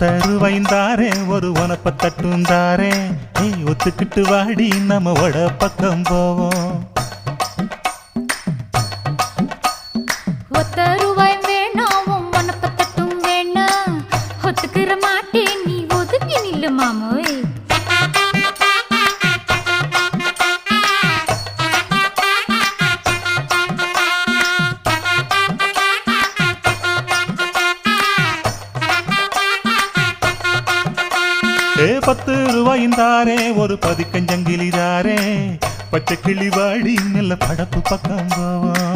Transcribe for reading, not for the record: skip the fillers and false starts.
ஒத்தருவைந்தாரே ஒரு உனப்ப தட்டுந்தாரே ஒத்துக்கிட்டு வாடி நம்ம வட பக்கம் போவோம். ஒத்தருவாய் வேணாம் உனப்ப தட்டும் வேணாம் ஒத்துக்கிற மாட்டேன் நீ ஒதுங்கி நில்லு மாமோய். ₹10 ஒரு பதிக்கஞ்சங்கிலிதாரே பச்சை கிளி வாடி நல்ல படப்பு பக்கம் போவோம்.